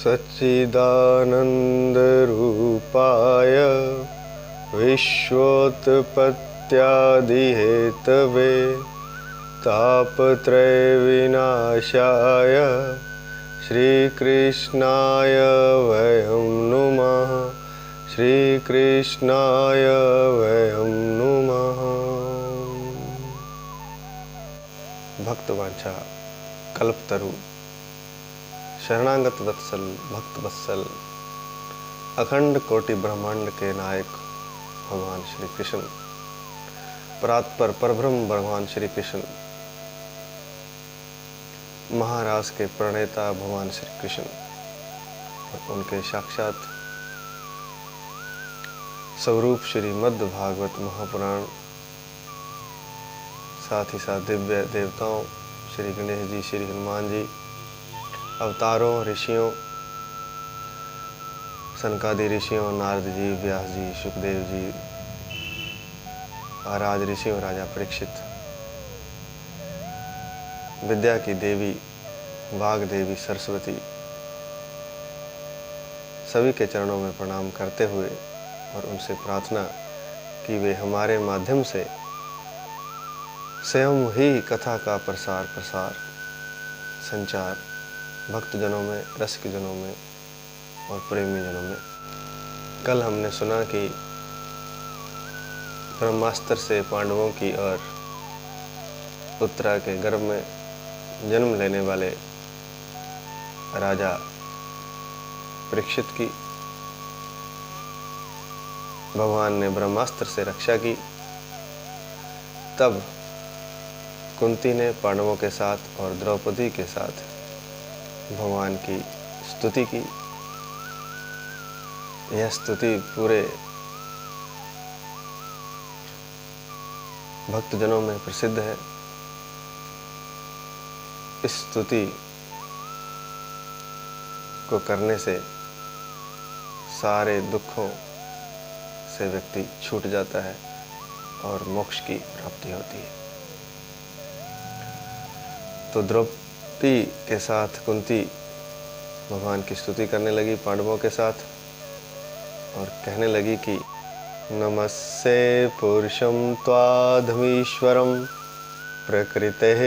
सच्चिदानन्दरूपाय विश्वोत्पत्त्यादिहेतवे तापत्रयविनाशाय श्रीकृष्णाय वयं नुमः। श्रीकृष्णाय वयं नुमः। भक्तवांछा कल्पतरु शरणागत वत्सल भक्त वत्सल अखंड कोटि ब्रह्मांड के नायक भगवान श्री कृष्ण, परात्पर परब्रह्म भगवान श्री कृष्ण, महाराज के प्रणेता भगवान श्री कृष्ण और उनके साक्षात स्वरूप श्री मद्द भागवत महापुराण, साथ ही साथ दिव्य देवताओं श्री गणेश जी, श्री हनुमान जी, अवतारों, ऋषियों, सनकादि ऋषियों, नारद जी, व्यास जी, सुखदेव जी, राज ऋषियों, राजा परीक्षित, विद्या की देवी वाग देवी सरस्वती, सभी के चरणों में प्रणाम करते हुए और उनसे प्रार्थना कि वे हमारे माध्यम से स्वयं ही कथा का प्रसार संचार भक्तजनों में, रसिक जनों में और प्रेमी जनों में। कल हमने सुना कि ब्रह्मास्त्र से पांडवों की और उत्तरा के गर्भ में जन्म लेने वाले राजा परीक्षित की भगवान ने ब्रह्मास्त्र से रक्षा की। तब कुंती ने पांडवों के साथ और द्रौपदी के साथ भगवान की स्तुति की। यह स्तुति पूरे भक्तजनों में प्रसिद्ध है। इस स्तुति को करने से सारे दुखों से व्यक्ति छूट जाता है और मोक्ष की प्राप्ति होती है। तो द्रौपदी के साथ कुंती भगवान की स्तुति करने लगी पांडवों के साथ और कहने लगी कि नमस्ते पुरुषं त्वाधमीश्वरं प्रकृतेः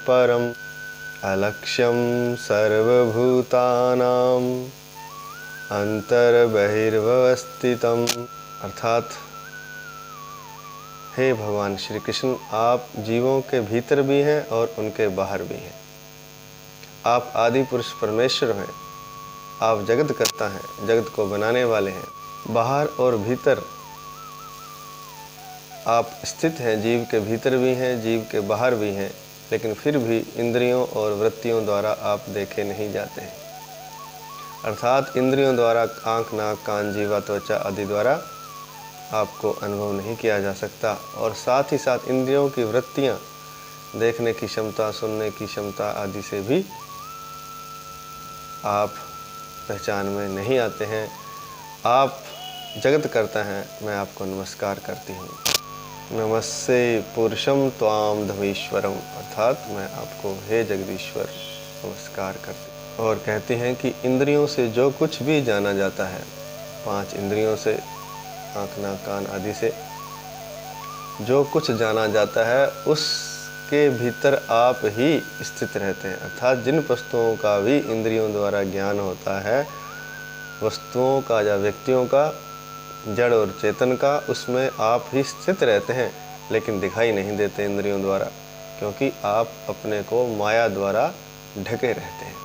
परम अलक्ष्यं सर्वभूतानां अंतर्बहिर्वस्थितम्। अर्थात हे भगवान श्री कृष्ण, आप जीवों के भीतर भी हैं और उनके बाहर भी हैं। आप आदि पुरुष परमेश्वर हैं। आप जगत करता हैं, जगत को बनाने वाले हैं। बाहर और भीतर आप स्थित हैं। जीव के भीतर भी हैं, जीव के बाहर भी हैं, लेकिन फिर भी इंद्रियों और वृत्तियों द्वारा आप देखे नहीं जाते हैं। अर्थात इंद्रियों द्वारा आँख, नाक, कान, जीवा, त्वचा आदि द्वारा आपको अनुभव नहीं किया जा सकता। और साथ ही साथ इंद्रियों की वृत्तियां, देखने की क्षमता, सुनने की क्षमता आदि से भी आप पहचान में नहीं आते हैं। आप जगत करता हैं, मैं आपको नमस्कार करती हूँ। नमस्ते पुरुषम त्वाम धमीश्वरम, अर्थात मैं आपको हे जगदीश्वर नमस्कार करती हूँ। और कहते हैं कि इंद्रियों से जो कुछ भी जाना जाता है, 5 इंद्रियों से, आँख, नाक, कान आदि से जो कुछ जाना जाता है, उसके भीतर आप ही स्थित रहते हैं। अर्थात जिन वस्तुओं का भी इंद्रियों द्वारा ज्ञान होता है, वस्तुओं का या व्यक्तियों का, जड़ और चेतन का, उसमें आप ही स्थित रहते हैं, लेकिन दिखाई नहीं देते इंद्रियों द्वारा, क्योंकि आप अपने को माया द्वारा ढके रहते हैं।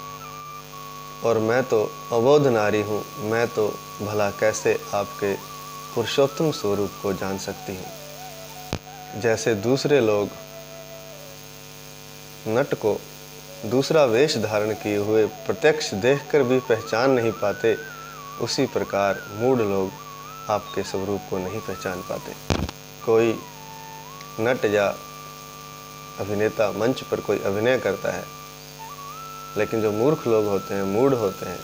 और मैं तो अबोध नारी हूँ, मैं तो भला कैसे आपके पुरुषोत्तम स्वरूप को जान सकती हूँ। जैसे दूसरे लोग नट को दूसरा वेश धारण किए हुए प्रत्यक्ष देखकर भी पहचान नहीं पाते, उसी प्रकार मूढ़ लोग आपके स्वरूप को नहीं पहचान पाते। कोई नट या अभिनेता मंच पर कोई अभिनय करता है, लेकिन जो मूर्ख लोग होते हैं, मूढ़ होते हैं,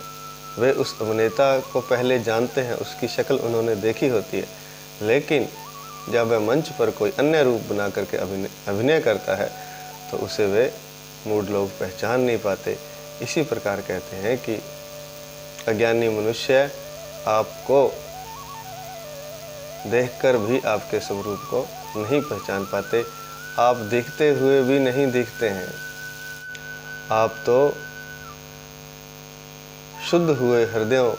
वे उस अभिनेता को पहले जानते हैं, उसकी शक्ल उन्होंने देखी होती है, लेकिन जब वह मंच पर कोई अन्य रूप बना करके अभिनय करता है तो उसे वे मूढ़ लोग पहचान नहीं पाते। इसी प्रकार कहते हैं कि अज्ञानी मनुष्य आपको देखकर भी आपके स्वरूप को नहीं पहचान पाते। आप दिखते हुए भी नहीं दिखते हैं। आप तो शुद्ध हुए हृदयों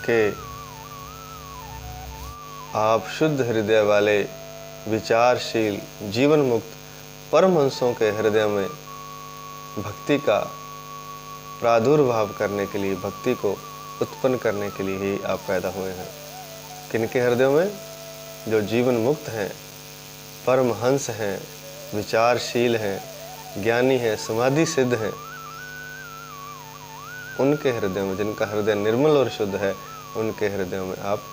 के, आप शुद्ध हृदय वाले विचारशील जीवन मुक्त परमहंसों के हृदय में भक्ति का प्रादुर्भाव करने के लिए, भक्ति को उत्पन्न करने के लिए ही आप पैदा हुए हैं। किनके हृदयों में? जो जीवन मुक्त हैं, परमहंस हैं, विचारशील हैं, ज्ञानी हैं, समाधि सिद्ध हैं, उनके हृदय में, जिनका हृदय निर्मल और शुद्ध है, उनके हृदयों में आप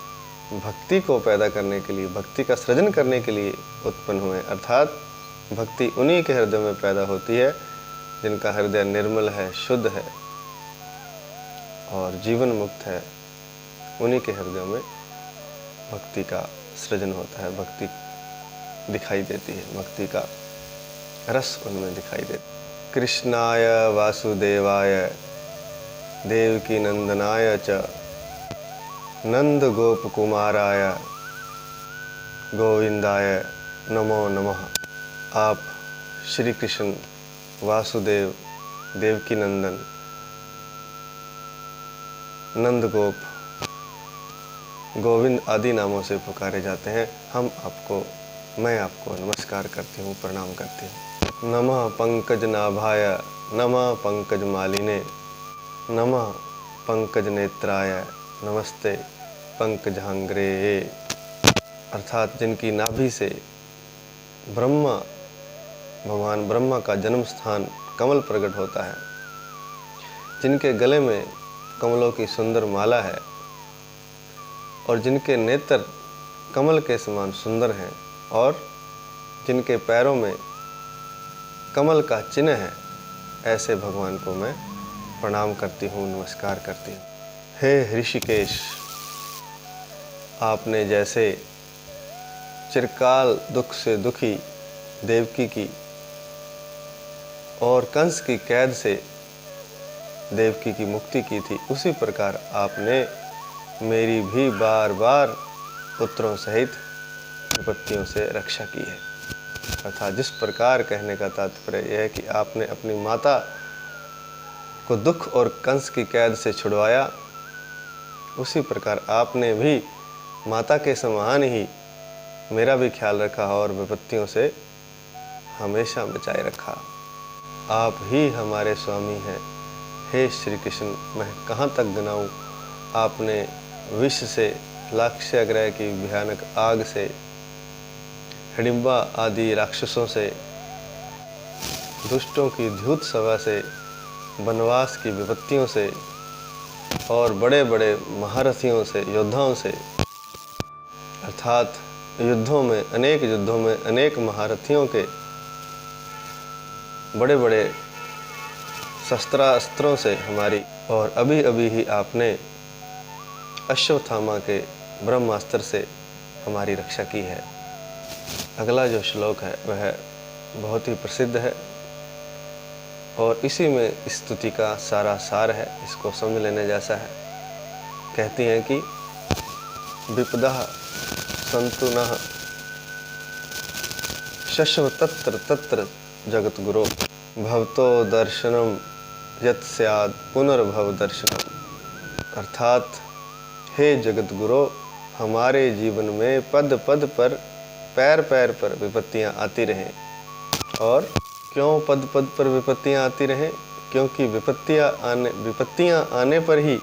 भक्ति को पैदा करने के लिए, भक्ति का सृजन करने के लिए उत्पन्न हुए। अर्थात भक्ति उन्हीं के हृदय में पैदा होती है जिनका हृदय निर्मल है, शुद्ध है और जीवन मुक्त है। उन्हीं के हृदयों में भक्ति का सृजन होता है, भक्ति दिखाई देती है, भक्ति का रस उनमें दिखाई देता। कृष्णाय वासुदेवाय देवकी नंदनाय च नंद गोप कुमाराय गोविंदाय नमो नमः। आप श्री कृष्ण, वासुदेव, देवकी नंदन, नंद गोप, गोविंद आदि नामों से पुकारे जाते हैं। मैं आपको नमस्कार करती हूँ, प्रणाम करती हूँ। नमः पंकज नाभाय नमः पंकज मालिने नमः पंकज नेत्राय नमस्ते पंकजांग्रे। अर्थात जिनकी नाभि से भगवान ब्रह्मा का जन्म स्थान कमल प्रकट होता है, जिनके गले में कमलों की सुंदर माला है और जिनके नेत्र कमल के समान सुंदर हैं और जिनके पैरों में कमल का चिन्ह है, ऐसे भगवान को मैं प्रणाम करती हूँ, नमस्कार करती हूँ। हे ऋषिकेश, आपने जैसे चिरकाल दुख से दुखी देवकी की और कंस की कैद से देवकी की मुक्ति की थी, उसी प्रकार आपने मेरी भी बार बार पुत्रों सहित विपत्तियों से रक्षा की है। अर्थात जिस प्रकार, कहने का तात्पर्य यह है कि आपने अपनी माता को दुख और कंस की कैद से छुड़वाया, उसी प्रकार आपने भी माता के समान ही मेरा भी ख्याल रखा और विपत्तियों से हमेशा बचाए रखा। आप ही हमारे स्वामी हैं। हे श्री कृष्ण, मैं कहाँ तक गिनाऊँ? आपने विष से, लाक्षागृह की भयानक आग से, हिडिंबा आदि राक्षसों से, दुष्टों की द्यूत सभा से, वनवास की विपत्तियों से और बड़े बड़े महारथियों से, योद्धाओं से, अर्थात अनेक युद्धों में अनेक महारथियों के बड़े बड़े शस्त्रास्त्रों से हमारी, और अभी अभी ही आपने अश्वत्थामा के ब्रह्मास्त्र से हमारी रक्षा की है। अगला जो श्लोक है वह बहुत ही प्रसिद्ध है और इसी में स्तुति का सारा सार है, इसको समझ लेने जैसा है। कहती हैं कि विपदः सन्तु नः शश्व तत्र तत्र जगत गुरो भवतो दर्शनम यत् स्यात् पुनर्भव दर्शनम। अर्थात हे जगत गुरो, हमारे जीवन में पद पद पर, पैर पैर पर विपत्तियां आती रहें। और क्यों पद पद पर विपत्तियां आती रहें? क्योंकि विपत्तियां आने पर ही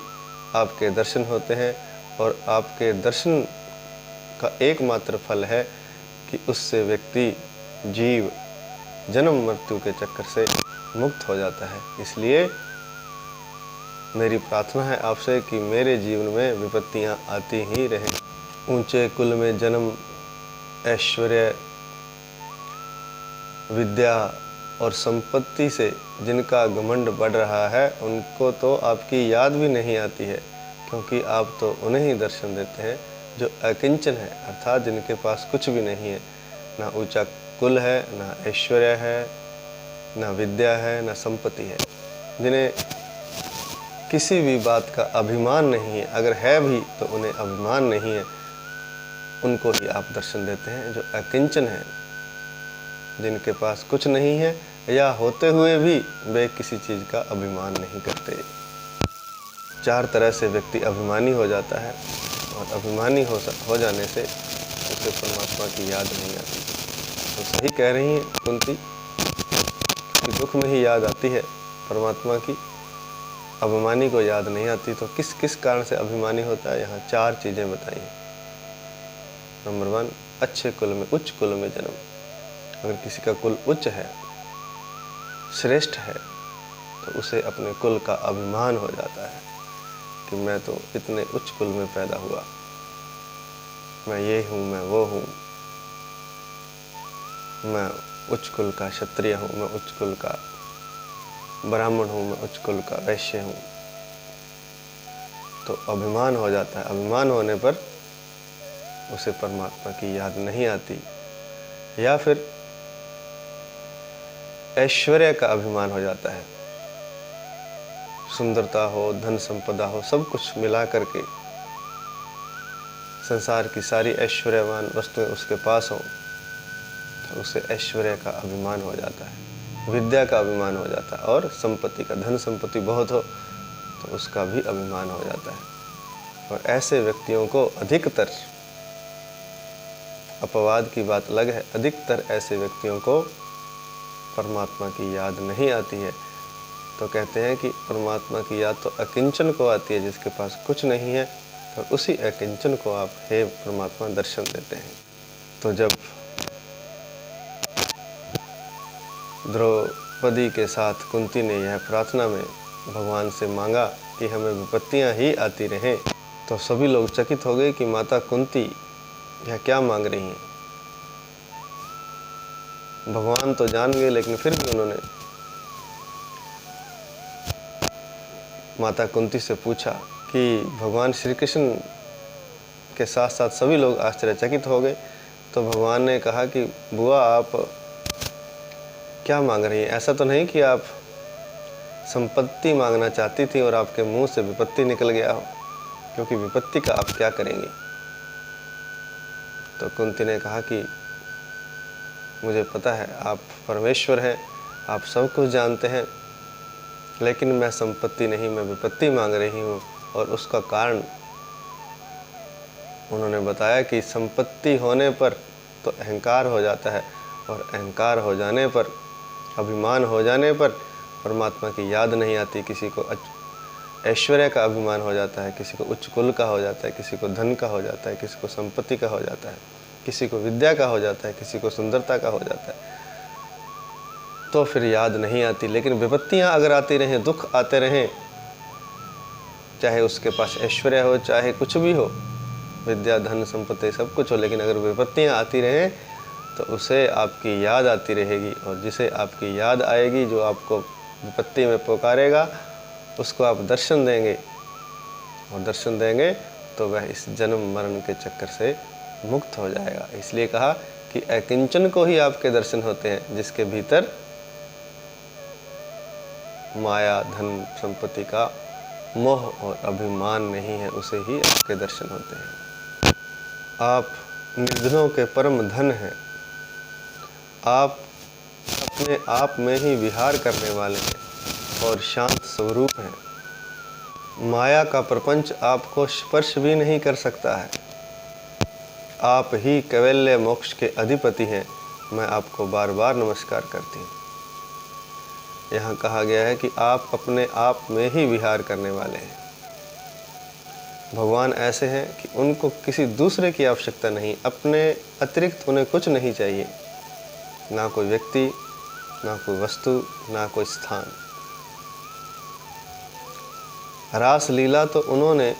आपके दर्शन होते हैं और आपके दर्शन का एकमात्र फल है कि उससे व्यक्ति, जीव, जन्म मृत्यु के चक्कर से मुक्त हो जाता है। इसलिए मेरी प्रार्थना है आपसे कि मेरे जीवन में विपत्तियां आती ही रहें। ऊंचे कुल में जन्म, ऐश्वर्य, विद्या और संपत्ति से जिनका घमंड बढ़ रहा है, उनको तो आपकी याद भी नहीं आती है, क्योंकि आप तो उन्हें ही दर्शन देते हैं जो अकिंचन है, अर्थात जिनके पास कुछ भी नहीं है। ना ऊंचा कुल है, ना ऐश्वर्य है, ना विद्या है, ना संपत्ति है। जिन्हें किसी भी बात का अभिमान नहीं है, अगर है भी तो उन्हें अभिमान नहीं है, उनको ही आप दर्शन देते हैं। जो अकिंचन है, जिनके पास कुछ नहीं है या होते हुए भी वे किसी चीज़ का अभिमान नहीं करते। 4 तरह से व्यक्ति अभिमानी हो जाता है, और अभिमानी हो जाने से उसे परमात्मा की याद नहीं आती। तो सही कह रही हैं कुंती कि दुख में ही याद आती है परमात्मा की, अभिमानी को याद नहीं आती। तो किस किस कारण से अभिमानी होता है, यहाँ 4 चीज़ें बताई हैं। नंबर 1, अच्छे कुल में, उच्च कुल में जन्म। अगर किसी का कुल उच्च है, श्रेष्ठ है, तो उसे अपने कुल का अभिमान हो जाता है कि मैं तो इतने उच्च कुल में पैदा हुआ, मैं ये हूँ, मैं वो हूँ, मैं उच्च कुल का क्षत्रिय हूँ, मैं उच्च कुल का ब्राह्मण हूँ, मैं उच्च कुल का वैश्य हूँ। तो अभिमान हो जाता है। अभिमान होने पर उसे परमात्मा की याद नहीं आती। या फिर ऐश्वर्य का अभिमान हो जाता है, सुंदरता हो, धन संपदा हो, सब कुछ मिला करके संसार की सारी ऐश्वर्यवान वस्तुएं उसके पास हों, तो उसे ऐश्वर्य का अभिमान हो जाता है, विद्या का अभिमान हो जाता है, और संपत्ति का, धन संपत्ति बहुत हो तो उसका भी अभिमान हो जाता है। और ऐसे व्यक्तियों को अधिकतर, अपवाद की बात अलग है, अधिकतर ऐसे व्यक्तियों को परमात्मा की याद नहीं आती है। तो कहते हैं कि परमात्मा की याद तो अकिंचन को आती है, जिसके पास कुछ नहीं है, और उसी अकिंचन को आप हे परमात्मा दर्शन देते हैं। तो जब द्रौपदी के साथ कुंती ने यह प्रार्थना में भगवान से मांगा कि हमें विपत्तियां ही आती रहें, तो सभी लोग चकित हो गए कि माता कुंती यह क्या मांग रही हैं। भगवान तो जान गए, लेकिन फिर भी उन्होंने माता कुंती से पूछा कि भगवान श्री कृष्ण के साथ साथ सभी लोग आश्चर्यचकित हो गए। तो भगवान ने कहा कि बुआ, आप क्या मांग रही हैं? ऐसा तो नहीं कि आप संपत्ति मांगना चाहती थी और आपके मुंह से विपत्ति निकल गया हो, क्योंकि विपत्ति का आप क्या करेंगी? तो कुंती ने कहा कि मुझे पता है आप परमेश्वर हैं, आप सब कुछ जानते हैं, लेकिन मैं संपत्ति नहीं, मैं विपत्ति मांग रही हूँ। और उसका कारण उन्होंने बताया कि संपत्ति होने पर तो अहंकार हो जाता है, और अहंकार हो जाने पर, अभिमान हो जाने पर परमात्मा की याद नहीं आती। किसी को ऐश्वर्य का अभिमान हो जाता है, किसी को उच्च कुल का हो जाता है, किसी को धन का हो जाता है, किसी को संपत्ति का हो जाता है, किसी को विद्या का हो जाता है, किसी को सुंदरता का हो जाता है, तो फिर याद नहीं आती। लेकिन विपत्तियां अगर आती रहें, दुख आते रहें, चाहे उसके पास ऐश्वर्य हो, चाहे कुछ भी हो, विद्या, धन, संपत्ति सब कुछ हो, लेकिन अगर विपत्तियां आती रहें तो उसे आपकी याद आती रहेगी। और जिसे आपकी याद आएगी, जो आपको विपत्ति में पुकारेगा, उसको आप दर्शन देंगे, और दर्शन देंगे तो वह इस जन्म मरण के चक्कर से मुक्त हो जाएगा। इसलिए कहा कि अकिंचन को ही आपके दर्शन होते हैं, जिसके भीतर माया, धन, संपत्ति का मोह और अभिमान नहीं है, उसे ही आपके दर्शन होते हैं। आप निर्धनों के परम धन हैं, आप अपने आप में ही विहार करने वाले हैं और शांत स्वरूप हैं। माया का प्रपंच आपको स्पर्श भी नहीं कर सकता है। आप ही कैवल्य मोक्ष के अधिपति हैं। मैं आपको बार बार नमस्कार करती हूँ। यहाँ कहा गया है कि आप अपने आप में ही विहार करने वाले हैं। भगवान ऐसे हैं कि उनको किसी दूसरे की आवश्यकता नहीं, अपने अतिरिक्त उन्हें कुछ नहीं चाहिए, ना कोई व्यक्ति, ना कोई वस्तु, ना कोई स्थान। रास लीला तो उन्होंने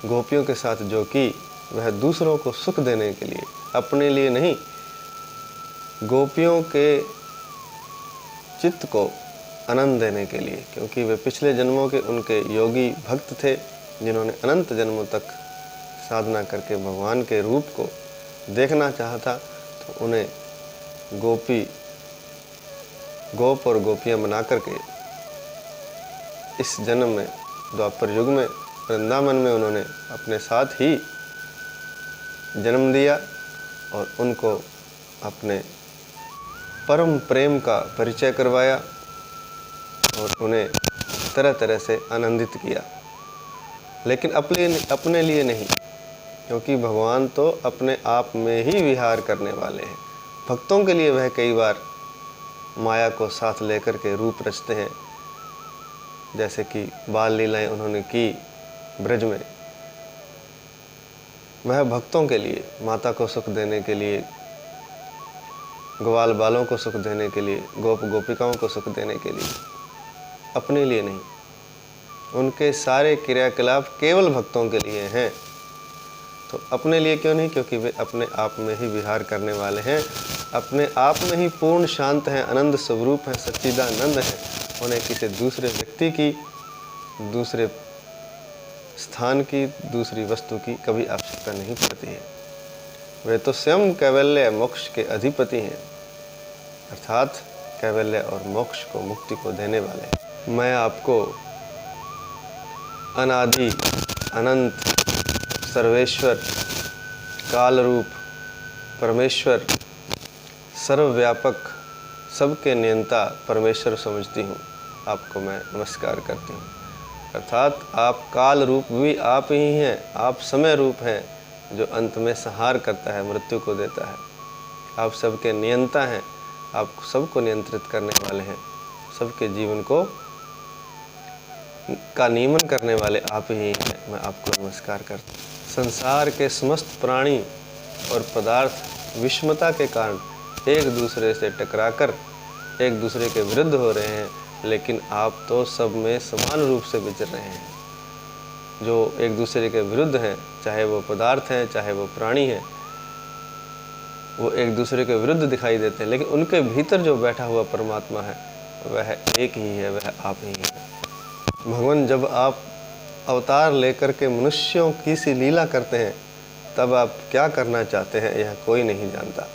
गोपियों के साथ जो की, वह दूसरों को सुख देने के लिए, अपने लिए नहीं, गोपियों के चित्त को आनंद देने के लिए। क्योंकि वे पिछले जन्मों के उनके योगी भक्त थे, जिन्होंने अनंत जन्मों तक साधना करके भगवान के रूप को देखना चाहा था। तो उन्हें गोप और गोपियां बना करके इस जन्म में द्वापर युग में वृंदावन में उन्होंने अपने साथ ही जन्म दिया और उनको अपने परम प्रेम का परिचय करवाया और उन्हें तरह तरह से आनंदित किया, लेकिन अपने लिए नहीं, क्योंकि भगवान तो अपने आप में ही विहार करने वाले हैं। भक्तों के लिए वह कई बार माया को साथ लेकर के रूप रचते हैं, जैसे कि बाल लीलाएं उन्होंने की ब्रज में। वह भक्तों के लिए, माता को सुख देने के लिए, ग्वाल बालों को सुख देने के लिए, गोप गोपिकाओं को सुख देने के लिए, अपने लिए नहीं। उनके सारे क्रियाकलाप केवल भक्तों के लिए हैं। तो अपने लिए क्यों नहीं? क्योंकि वे अपने आप में ही विहार करने वाले हैं, अपने आप में ही पूर्ण शांत हैं, आनंद स्वरूप हैं, सच्चिदानंद हैं। उन्हें किसी दूसरे व्यक्ति की, दूसरे स्थान की, दूसरी वस्तु की कभी आवश्यकता नहीं पड़ती है। वे तो स्वयं कैवल्य मोक्ष के अधिपति हैं, अर्थात कैवल्य और मोक्ष को, मुक्ति को देने वाले हैं। मैं आपको अनादि, अनंत, सर्वेश्वर, काल रूप, परमेश्वर, सर्वव्यापक, सबके नियंता परमेश्वर समझती हूँ। आपको मैं नमस्कार करती हूँ। अर्थात आप काल रूप भी आप ही हैं, आप समय रूप हैं जो अंत में संहार करता है, मृत्यु को देता है। आप सबके नियंता हैं, आप सबको नियंत्रित करने वाले हैं, सबके जीवन को का नियमन करने वाले आप ही हैं। मैं आपको नमस्कार करता हूँ। संसार के समस्त प्राणी और पदार्थ विषमता के कारण एक दूसरे से टकराकर एक दूसरे के विरुद्ध हो रहे हैं, लेकिन आप तो सब में समान रूप से विचर रहे हैं। जो एक दूसरे के विरुद्ध हैं, चाहे वो पदार्थ हैं, चाहे वो प्राणी हैं, वो एक दूसरे के विरुद्ध दिखाई देते हैं, लेकिन उनके भीतर जो बैठा हुआ परमात्मा है वह एक ही है, वह आप ही है। भगवान जब आप अवतार लेकर के मनुष्यों की सी लीला करते हैं, तब आप क्या करना चाहते हैं यह कोई नहीं जानता।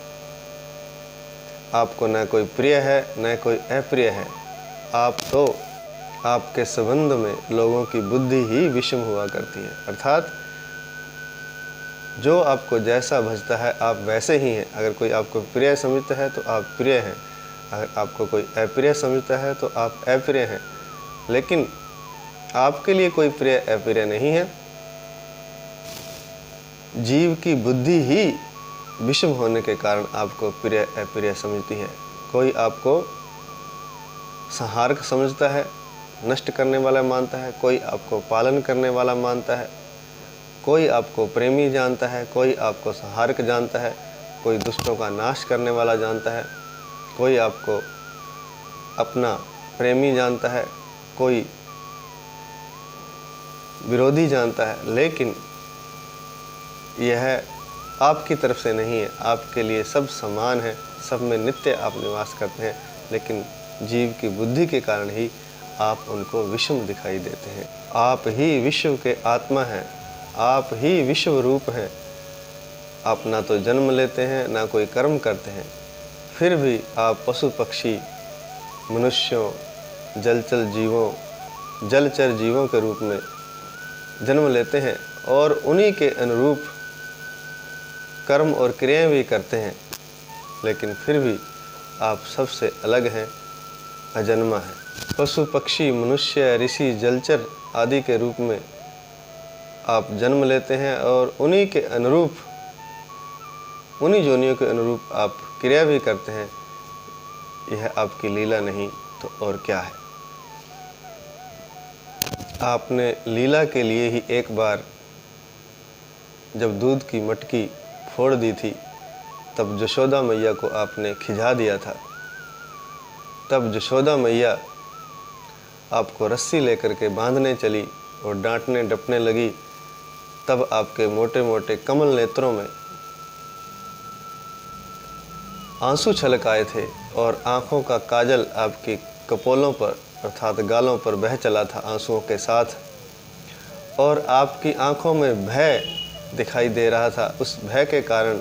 आपको न कोई प्रिय है न कोई अप्रिय है। आप तो आपके संबंध में लोगों की बुद्धि ही विषम हुआ करती है, अर्थात जो आपको जैसा भजता है आप वैसे ही हैं। अगर कोई आपको प्रिय समझता है तो आप प्रिय हैं, अगर आपको कोई अप्रिय समझता है तो आप अप्रिय हैं, लेकिन आपके लिए कोई प्रिय अप्रिय नहीं है। जीव की बुद्धि ही विषम होने के कारण आपको प्रिय अप्रिय समझती है। कोई आपको संहारक समझता है, नष्ट करने वाला मानता है, कोई आपको पालन करने वाला मानता है, कोई आपको प्रेमी जानता है, कोई आपको संहारक जानता है, कोई दुष्टों का नाश करने वाला जानता है, कोई आपको अपना प्रेमी जानता है, कोई विरोधी जानता है। लेकिन यह आपकी तरफ से नहीं है, आपके लिए सब समान है, सब में नित्य आप निवास करते हैं, लेकिन जीव की बुद्धि के कारण ही आप उनको विषम दिखाई देते हैं। आप ही विश्व के आत्मा हैं, आप ही विश्व रूप हैं। आप ना तो जन्म लेते हैं ना कोई कर्म करते हैं, फिर भी आप पशु पक्षी, मनुष्यों, जलचर जीवों के रूप में जन्म लेते हैं और उन्हीं के अनुरूप कर्म और क्रियाएं भी करते हैं, लेकिन फिर भी आप सबसे अलग हैं, अजन्मा है। पशु पक्षी, मनुष्य, ऋषि, जलचर आदि के रूप में आप जन्म लेते हैं और उन्हीं के अनुरूप, उन्हीं जोनियों के अनुरूप आप क्रिया भी करते हैं। यह आपकी लीला नहीं तो और क्या है। आपने लीला के लिए ही एक बार जब दूध की मटकी फोड़ दी थी, तब यशोदा मैया को आपने खिजा दिया था। तब यशोदा मैया आपको रस्सी लेकर के बांधने चली और डांटने डपने लगी। तब आपके मोटे मोटे कमल नेत्रों में आंसू छलक आए थे और आँखों का काजल आपकी कपोलों पर अर्थात गालों पर बह चला था आंसुओं के साथ, और आपकी आँखों में भय दिखाई दे रहा था। उस भय के कारण,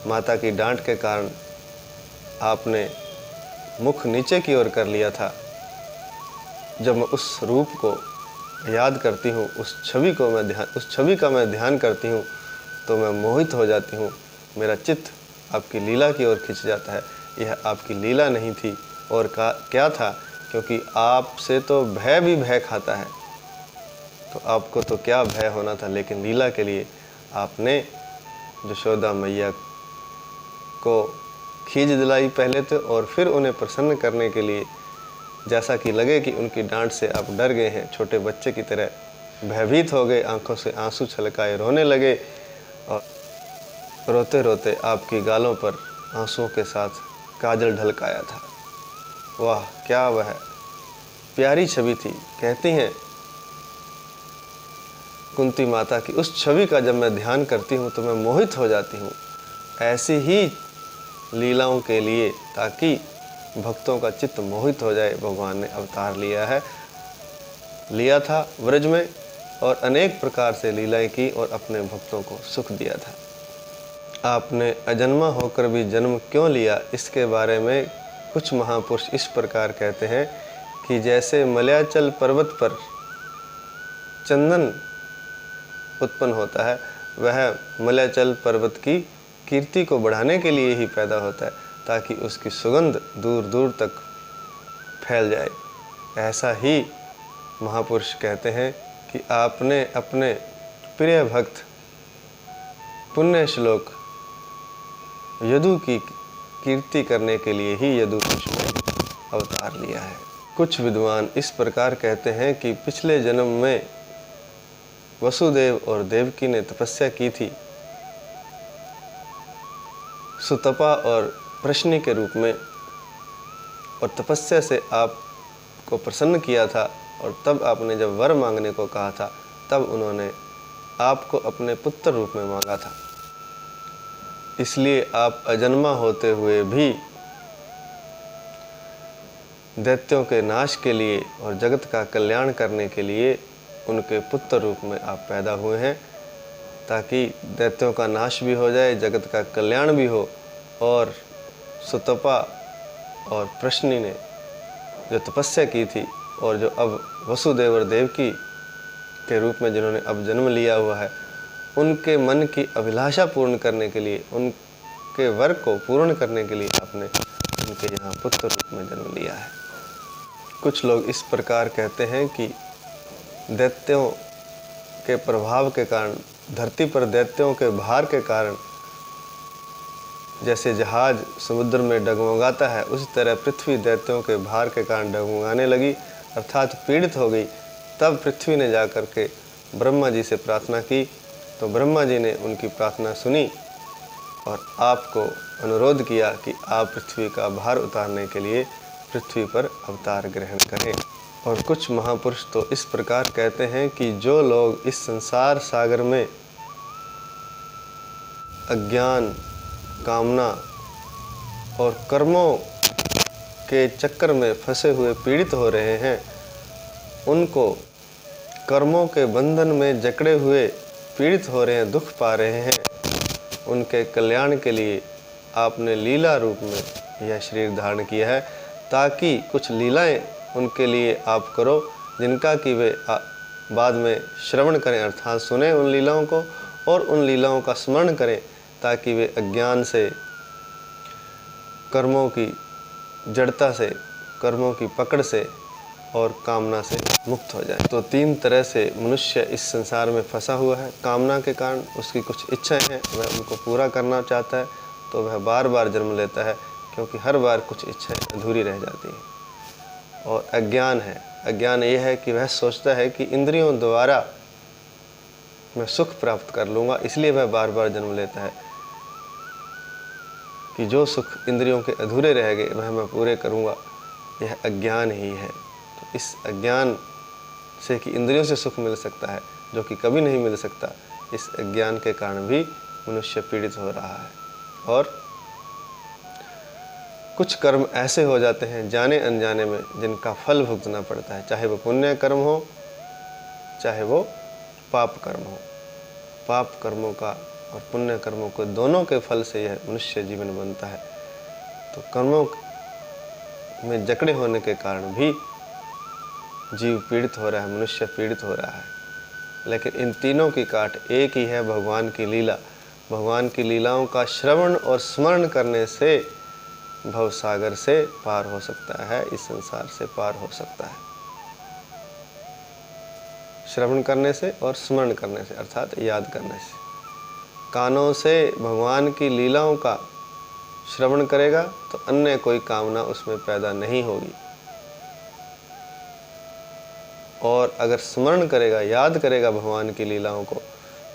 माता की डांट के कारण, आपने मुख नीचे की ओर कर लिया था जब मैं उस रूप को याद करती हूँ, उस छवि का मैं ध्यान करती हूँ, तो मैं मोहित हो जाती हूँ। मेरा चित्त आपकी लीला की ओर खिंच जाता है। यह आपकी लीला नहीं थी और क्या था, क्योंकि आपसे तो भय भी भय खाता है, तो आपको तो क्या भय होना था। लेकिन लीला के लिए आपने यशोदा मैया को खींच दिलाई पहले तो, और फिर उन्हें प्रसन्न करने के लिए, जैसा कि लगे कि उनकी डांट से आप डर गए हैं, छोटे बच्चे की तरह भयभीत हो गए, आंखों से आंसू छलकाए रोने लगे, और रोते रोते आपकी गालों पर आंसुओं के साथ काजल ढलकाया था। वाह, क्या वह प्यारी छवि थी। कहती हैं कुंती माता की उस छवि का जब मैं ध्यान करती हूँ तो मैं मोहित हो जाती हूँ। ऐसी ही लीलाओं के लिए, ताकि भक्तों का चित्त मोहित हो जाए, भगवान ने अवतार लिया था व्रज में, और अनेक प्रकार से लीलाएं की और अपने भक्तों को सुख दिया था। आपने अजन्मा होकर भी जन्म क्यों लिया, इसके बारे में कुछ महापुरुष इस प्रकार कहते हैं कि जैसे मलयाचल पर्वत पर चंदन उत्पन्न होता है, वह मलयाचल पर्वत की कीर्ति को बढ़ाने के लिए ही पैदा होता है, ताकि उसकी सुगंध दूर दूर तक फैल जाए। ऐसा ही महापुरुष कहते हैं कि आपने अपने प्रिय भक्त पुण्य श्लोक यदु की कीर्ति करने के लिए ही यदुवंश में अवतार लिया है। कुछ विद्वान इस प्रकार कहते हैं कि पिछले जन्म में वसुदेव और देवकी ने तपस्या की थी, सुतपा और प्रश्नि के रूप में, और तपस्या से आपको प्रसन्न किया था, और तब आपने जब वर मांगने को कहा था, तब उन्होंने आपको अपने पुत्र रूप में मांगा था। इसलिए आप अजन्मा होते हुए भी दैत्यों के नाश के लिए और जगत का कल्याण करने के लिए उनके पुत्र रूप में आप पैदा हुए हैं, ताकि दैत्यों का नाश भी हो जाए, जगत का कल्याण भी हो। और सुतपा और प्रश्नि ने जो तपस्या की थी, और जो अब वसुदेव और देवकी के रूप में जिन्होंने अब जन्म लिया हुआ है, उनके मन की अभिलाषा पूर्ण करने के लिए, उनके वर को पूर्ण करने के लिए आपने उनके यहाँ पुत्र रूप में जन्म लिया है। कुछ लोग इस प्रकार कहते हैं कि दैत्यों के प्रभाव के कारण, धरती पर दैत्यों के भार के कारण, जैसे जहाज समुद्र में डगमगाता है, उसी तरह पृथ्वी दैत्यों के भार के कारण डगमगाने लगी, अर्थात पीड़ित हो गई। तब पृथ्वी ने जाकर के ब्रह्मा जी से प्रार्थना की, तो ब्रह्मा जी ने उनकी प्रार्थना सुनी और आपको अनुरोध किया कि आप पृथ्वी का भार उतारने के लिए पृथ्वी पर अवतार ग्रहण करें। और कुछ महापुरुष तो इस प्रकार कहते हैं कि जो लोग इस संसार सागर में अज्ञान, कामना और कर्मों के चक्कर में फंसे हुए पीड़ित हो रहे हैं, उनको कर्मों के बंधन में जकड़े हुए पीड़ित हो रहे हैं, दुख पा रहे हैं, उनके कल्याण के लिए आपने लीला रूप में यह शरीर धारण किया है, ताकि कुछ लीलाएं उनके लिए आप करो, जिनका कि वे बाद में श्रवण करें, अर्थात सुने उन लीलाओं को और उन लीलाओं का स्मरण करें, ताकि वे अज्ञान से, कर्मों की जड़ता से, कर्मों की पकड़ से और कामना से मुक्त हो जाए। तो तीन तरह से मनुष्य इस संसार में फंसा हुआ है। कामना के कारण उसकी कुछ इच्छाएं हैं, वह उनको पूरा करना चाहता है, तो वह बार बार जन्म लेता है, क्योंकि हर बार कुछ इच्छाएं अधूरी रह जाती हैं। और अज्ञान है, अज्ञान यह है कि वह सोचता है कि इंद्रियों द्वारा मैं सुख प्राप्त कर लूँगा, इसलिए वह बार बार जन्म लेता है कि जो सुख इंद्रियों के अधूरे रह गए वह मैं पूरे करूँगा। यह अज्ञान ही है। तो इस अज्ञान से कि इंद्रियों से सुख मिल सकता है, जो कि कभी नहीं मिल सकता, इस अज्ञान के कारण भी मनुष्य पीड़ित हो रहा है। और कुछ कर्म ऐसे हो जाते हैं जाने अनजाने में, जिनका फल भुगतना पड़ता है, चाहे वो पुण्य कर्म हो, चाहे वो पाप कर्म हो। पाप कर्मों का और पुण्य कर्मों को, दोनों के फल से यह मनुष्य जीवन बनता है। तो कर्मों में जकड़े होने के कारण भी जीव पीड़ित हो रहा है, मनुष्य पीड़ित हो रहा है, लेकिन इन तीनों की काट एक ही है, भगवान की लीला। भगवान की लीलाओं का श्रवण और स्मरण करने से भव सागर से पार हो सकता है, इस संसार से पार हो सकता है। श्रवण करने से और स्मरण करने से, अर्थात याद करने से। कानों से भगवान की लीलाओं का श्रवण करेगा तो अन्य कोई कामना उसमें पैदा नहीं होगी, और अगर स्मरण करेगा, याद करेगा भगवान की लीलाओं को,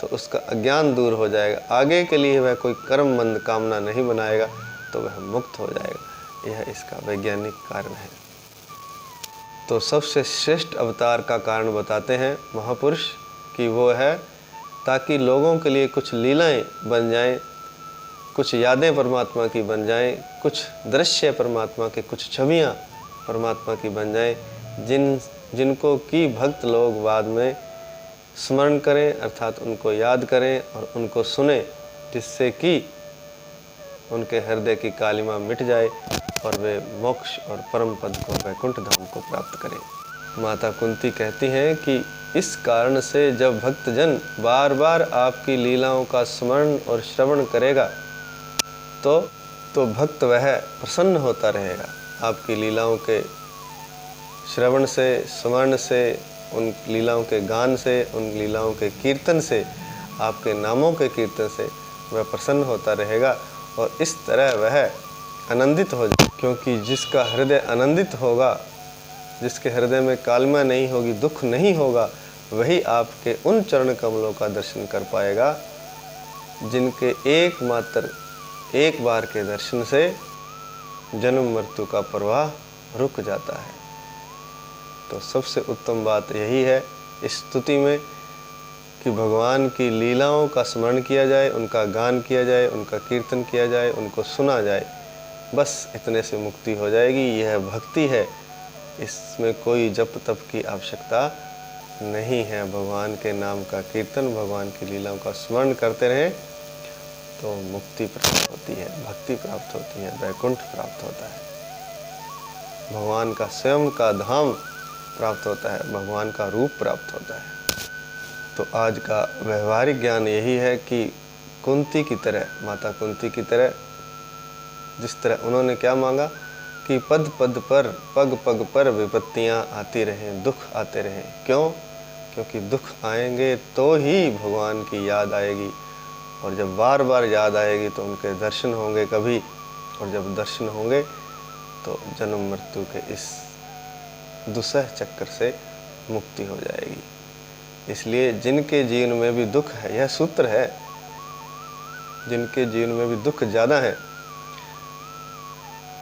तो उसका अज्ञान दूर हो जाएगा। आगे के लिए वह कोई कर्मबंध कामना नहीं बनाएगा, तो वह मुक्त हो जाएगा। यह इसका वैज्ञानिक कारण है। तो सबसे श्रेष्ठ अवतार का कारण बताते हैं महापुरुष कि वो है ताकि लोगों के लिए कुछ लीलाएं बन जाएं, कुछ यादें परमात्मा की बन जाएं, कुछ दृश्य परमात्मा के, कुछ छवियां परमात्मा की बन जाएं, जिनको कि भक्त लोग बाद में स्मरण करें, अर्थात उनको याद करें और उनको सुने, जिससे कि उनके हृदय की कालिमा मिट जाए और वे मोक्ष और परम पद को, वैकुंठ धाम को प्राप्त करें। माता कुंती कहती हैं कि इस कारण से जब भक्तजन बार बार आपकी लीलाओं का स्मरण और श्रवण करेगा तो भक्त वह प्रसन्न होता रहेगा। आपकी लीलाओं के श्रवण से, स्मरण से, उन लीलाओं के गान से, उन लीलाओं के कीर्तन से, आपके नामों के कीर्तन से वह प्रसन्न होता रहेगा, और इस तरह वह आनंदित हो जाए। क्योंकि जिसका हृदय आनंदित होगा, जिसके हृदय में कालिमा नहीं होगी, दुख नहीं होगा, वही आपके उन चरण कमलों का दर्शन कर पाएगा जिनके एक बार के दर्शन से जन्म मृत्यु का प्रवाह रुक जाता है। तो सबसे उत्तम बात यही है इस स्तुति में कि भगवान की लीलाओं का स्मरण किया जाए, उनका गान किया जाए, उनका कीर्तन किया जाए, उनको सुना जाए। बस इतने से मुक्ति हो जाएगी। यह भक्ति है, इसमें कोई जप तप की आवश्यकता नहीं है। भगवान के नाम का कीर्तन, भगवान की लीलाओं का स्मरण करते रहें तो मुक्ति प्राप्त होती है, भक्ति प्राप्त होती है, वैकुंठ प्राप्त होता है, भगवान का स्वयं का धाम प्राप्त होता है, भगवान का रूप प्राप्त होता है। तो आज का व्यवहारिक ज्ञान यही है कि कुंती की तरह, माता कुंती की तरह, जिस तरह उन्होंने क्या मांगा कि पद पद पर, पग पग पर विपत्तियां आती रहें, दुख आते रहें। क्यों? क्योंकि दुख आएंगे तो ही भगवान की याद आएगी, और जब बार बार याद आएगी तो उनके दर्शन होंगे कभी, और जब दर्शन होंगे तो जन्म मृत्यु के इस दुसह चक्कर से मुक्ति हो जाएगी। इसलिए जिनके जीवन में भी दुख है, यह सूत्र है, जिनके जीवन में भी दुख ज़्यादा है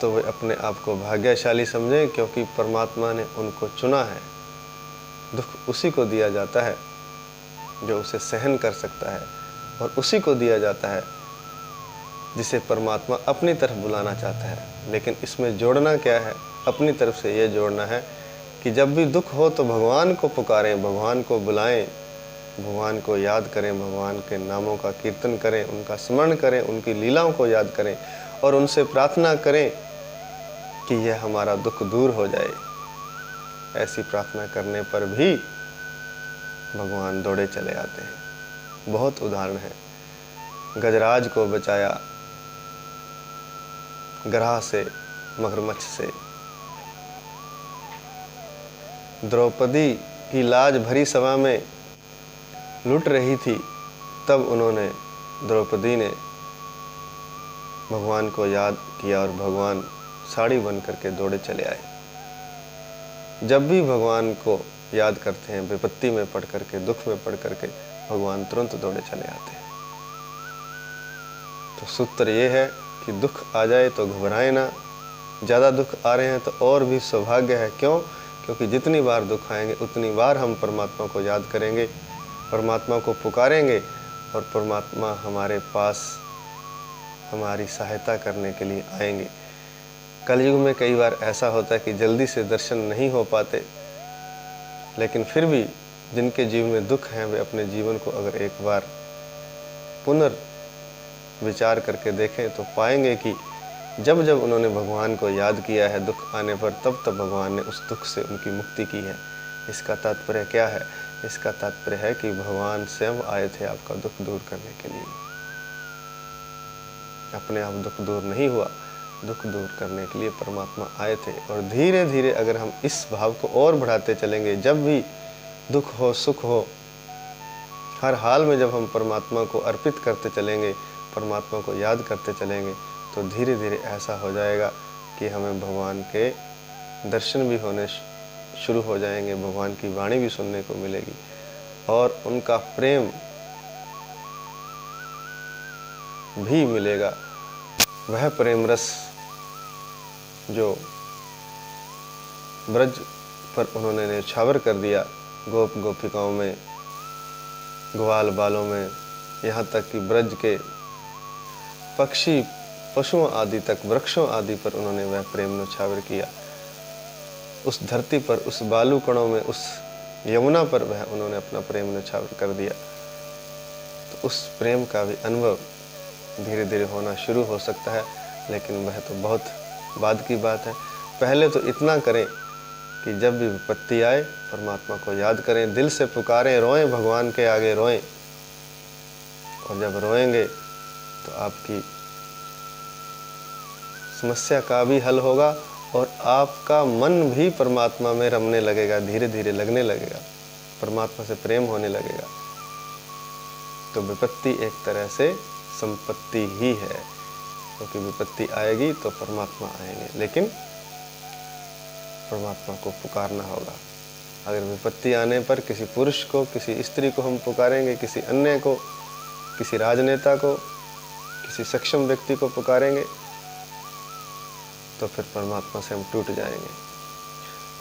तो वे अपने आप को भाग्यशाली समझें, क्योंकि परमात्मा ने उनको चुना है। दुख उसी को दिया जाता है जो उसे सहन कर सकता है, और उसी को दिया जाता है जिसे परमात्मा अपनी तरफ बुलाना चाहता है। लेकिन इसमें जोड़ना क्या है? अपनी तरफ से ये जोड़ना है कि जब भी दुख हो तो भगवान को पुकारें, भगवान को बुलाएं, भगवान को याद करें, भगवान के नामों का कीर्तन करें, उनका स्मरण करें, उनकी लीलाओं को याद करें, और उनसे प्रार्थना करें कि यह हमारा दुख दूर हो जाए। ऐसी प्रार्थना करने पर भी भगवान दौड़े चले आते हैं। बहुत उदाहरण है। गजराज को बचाया ग्रह से, मगरमच्छ से। द्रौपदी की लाज भरी सभा में लुट रही थी, तब द्रौपदी ने भगवान को याद किया और भगवान साड़ी बन करके दौड़े चले आए। जब भी भगवान को याद करते हैं, विपत्ति में पड़ करके, दुख में पड़ करके, भगवान तुरंत दौड़े चले आते हैं। तो सूत्र ये है कि दुख आ जाए तो घबराएं ना। ज़्यादा दुख आ रहे हैं तो और भी सौभाग्य है। क्यों? क्योंकि जितनी बार दुख आएंगे उतनी बार हम परमात्मा को याद करेंगे, परमात्मा को पुकारेंगे, और परमात्मा हमारे पास हमारी सहायता करने के लिए आएंगे। कलयुग में कई बार ऐसा होता है कि जल्दी से दर्शन नहीं हो पाते, लेकिन फिर भी जिनके जीवन में दुख हैं वे अपने जीवन को अगर एक बार पुनर्विचार करके देखें तो पाएंगे कि जब जब उन्होंने भगवान को याद किया है दुख आने पर, तब तब भगवान ने उस दुख से उनकी मुक्ति की है। इसका तात्पर्य क्या है? इसका तात्पर्य है कि भगवान स्वयं आए थे आपका दुख दूर करने के लिए। अपने आप दुख दूर नहीं हुआ, दुख दूर करने के लिए परमात्मा आए थे। और धीरे धीरे अगर हम इस भाव को और बढ़ाते चलेंगे, जब भी दुख हो सुख हो, हर हाल में जब हम परमात्मा को अर्पित करते चलेंगे, परमात्मा को याद करते चलेंगे, तो धीरे धीरे ऐसा हो जाएगा कि हमें भगवान के दर्शन भी होने शुरू हो जाएंगे, भगवान की वाणी भी सुनने को मिलेगी और उनका प्रेम भी मिलेगा। वह प्रेम रस जो ब्रज पर उन्होंने न्यौछावर कर दिया, गोप गोपिकाओं में, ग्वाल बालों में, यहाँ तक कि ब्रज के पक्षी पशुओं आदि तक, वृक्षों आदि पर उन्होंने वह प्रेम न्यौछावर किया। उस धरती पर, उस बालू कणों में, उस यमुना पर वह उन्होंने अपना प्रेम न्यौछावर कर दिया। तो उस प्रेम का भी अनुभव धीरे धीरे होना शुरू हो सकता है, लेकिन वह तो बहुत बाद की बात है। पहले तो इतना करें कि जब भी विपत्ति आए परमात्मा को याद करें, दिल से पुकारें, रोएं, भगवान के आगे रोएं। और जब रोएंगे तो आपकी समस्या का भी हल होगा और आपका मन भी परमात्मा में रमने लगेगा, धीरे धीरे लगने लगेगा, परमात्मा से प्रेम होने लगेगा। तो विपत्ति एक तरह से संपत्ति ही है, क्योंकि विपत्ति आएगी तो परमात्मा आएंगे, लेकिन परमात्मा को पुकारना होगा। अगर विपत्ति आने पर किसी पुरुष को, किसी स्त्री को हम पुकारेंगे, किसी अन्य को, किसी राजनेता को, किसी सक्षम व्यक्ति को पुकारेंगे, तो फिर परमात्मा से हम टूट जाएंगे।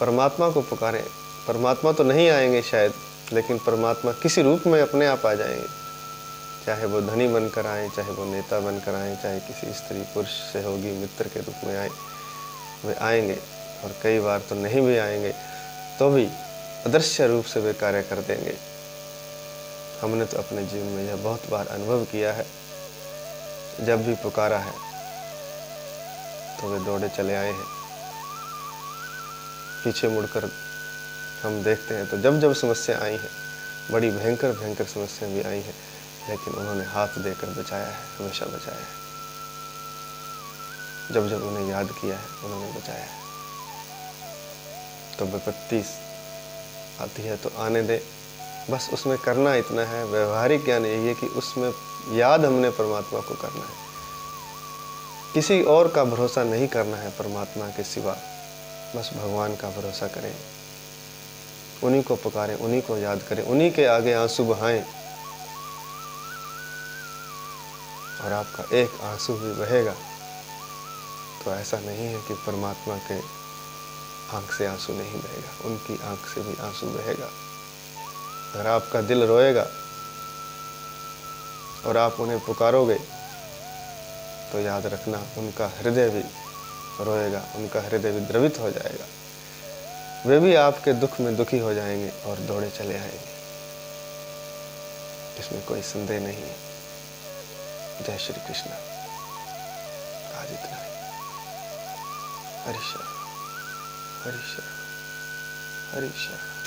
परमात्मा को पुकारें, परमात्मा तो नहीं आएंगे शायद, लेकिन परमात्मा किसी रूप में अपने आप आ जाएंगे। चाहे वो धनी बनकर आए, चाहे वो नेता बनकर आए, चाहे किसी स्त्री पुरुष सहयोगी मित्र के रूप में आए, वे आएंगे। और कई बार तो नहीं भी आएंगे तो भी अदृश्य रूप से वे कार्य कर देंगे। हमने तो अपने जीवन में यह बहुत बार अनुभव किया है। जब भी पुकारा है तो वे दौड़े चले आए हैं। पीछे मुड़कर हम देखते हैं तो जब जब समस्या आई है, बड़ी भयंकर भयंकर समस्या भी आई है, लेकिन उन्होंने हाथ देकर बचाया है, हमेशा बचाया है। जब जब उन्हें याद किया है उन्होंने बचाया है। तो विपत्ति आती है तो आने दे, बस उसमें करना इतना है। व्यवहारिक ज्ञान यही है कि उसमें याद हमने परमात्मा को करना है, किसी और का भरोसा नहीं करना है परमात्मा के सिवा। बस भगवान का भरोसा करें, उन्हीं को पुकारें, उन्हीं को याद करें, उन्हीं के आगे आंसू बहाएं और आपका एक आंसू भी बहेगा तो ऐसा नहीं है कि परमात्मा के आंख से आंसू नहीं बहेगा, उनकी आंख से भी आंसू बहेगा। अगर आपका दिल रोएगा और आप उन्हें पुकारोगे तो याद रखना उनका हृदय भी रोएगा, उनका हृदय भी द्रवित हो जाएगा। वे भी आपके दुख में दुखी हो जाएंगे और दौड़े चले आएंगे। इसमें कोई संदेह नहीं है। जय श्री कृष्ण। आज इतना ही। हरि शरण, हरि शरण, हरि शरण।